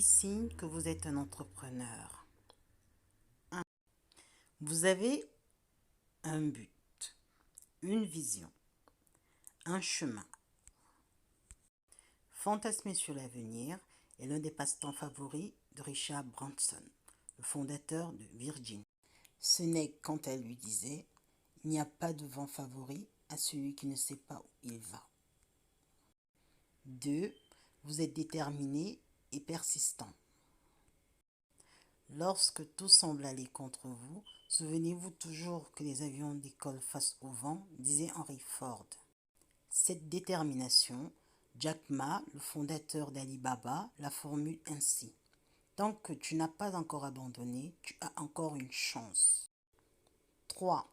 signe que vous êtes un entrepreneur. 1. Vous avez un but, une vision, un chemin. Fantasmer sur l'avenir est l'un des passe-temps favoris de Richard Branson, le fondateur de Virgin. Ce n'est quand elle lui disait « Il n'y a pas de vent favori à celui qui ne sait pas où il va ». 2. Vous êtes déterminé et persistant. Lorsque tout semble aller contre vous, souvenez-vous toujours que les avions décollent face au vent, disait Henry Ford. Cette détermination, Jack Ma, le fondateur d'Alibaba, la formule ainsi. Tant que tu n'as pas encore abandonné, tu as encore une chance. 3.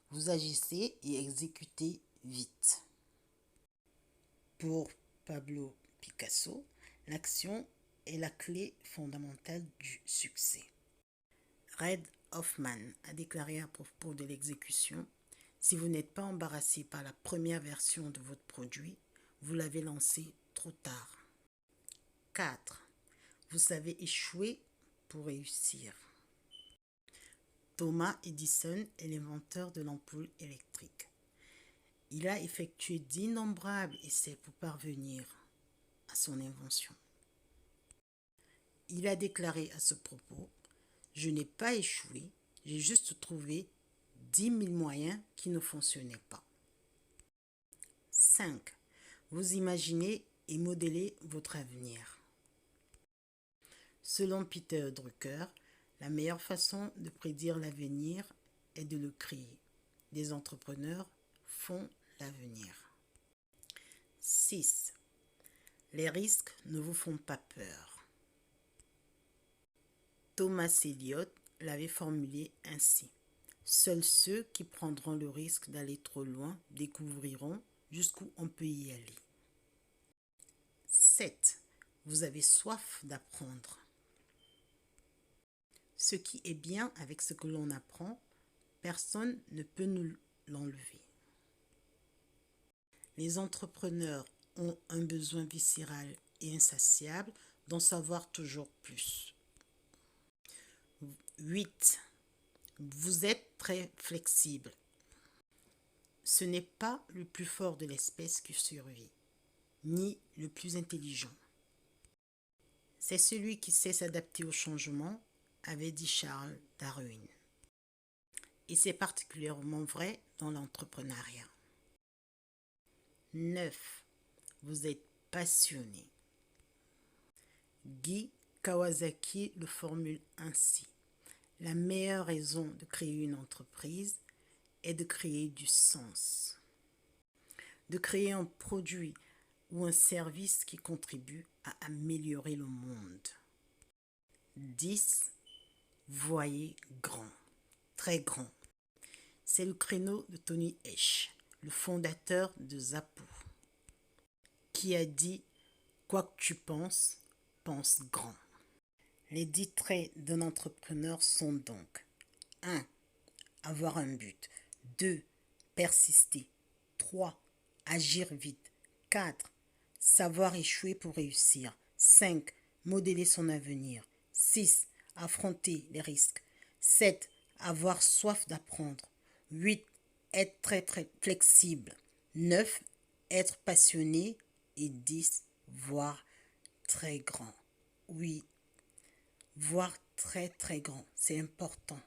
Vous agissez et exécutez vite. Pour Pablo Picasso, l'action est la clé fondamentale du succès. Reid Hoffman a déclaré à propos de l'exécution « Si vous n'êtes pas embarrassé par la première version de votre produit, vous l'avez lancé trop tard. » 4. Vous savez échouer pour réussir. Thomas Edison est l'inventeur de l'ampoule électrique. Il a effectué d'innombrables essais pour parvenir à son invention. Il a déclaré à ce propos « Je n'ai pas échoué, j'ai juste trouvé 10 000 moyens qui ne fonctionnaient pas. » 5. Vous imaginez et modélez votre avenir. Selon Peter Drucker, la meilleure façon de prédire l'avenir est de le créer. Des entrepreneurs font l'avenir. 6. Les risques ne vous font pas peur. Thomas Elliot l'avait formulé ainsi. Seuls ceux qui prendront le risque d'aller trop loin découvriront jusqu'où on peut y aller. 7. Vous avez soif d'apprendre. Ce qui est bien avec ce que l'on apprend, personne ne peut nous l'enlever. Les entrepreneurs ont un besoin viscéral et insatiable d'en savoir toujours plus. 8. Vous êtes très flexible. Ce n'est pas le plus fort de l'espèce qui survit, ni le plus intelligent. C'est celui qui sait s'adapter au changement, avait dit Charles Darwin. Et c'est particulièrement vrai dans l'entrepreneuriat. 9. Vous êtes passionné. Guy Kawasaki le formule ainsi. La meilleure raison de créer une entreprise est de créer du sens. De créer un produit ou un service qui contribue à améliorer le monde. 10. Voyez grand, très grand. C'est le créneau de Tony Hsieh, le fondateur de Zappos, qui a dit « Quoi que tu penses, pense grand ». Les 10 traits d'un entrepreneur sont donc 1. Avoir un but. 2. Persister. 3. Agir vite. 4. Savoir échouer pour réussir. 5. Modeler son avenir. 6. Affronter les risques. 7. Avoir soif d'apprendre. 8. Être très flexible. 9. Être passionné. Et 10. Voir très grand. Oui, voir très grand, c'est important.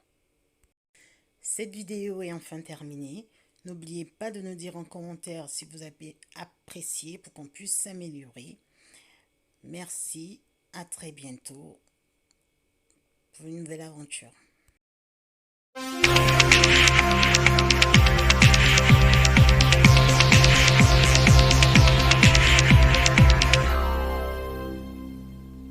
Cette vidéo est enfin terminée. N'oubliez pas de nous dire en commentaire si vous avez apprécié pour qu'on puisse s'améliorer. Merci, à très bientôt pour une nouvelle aventure.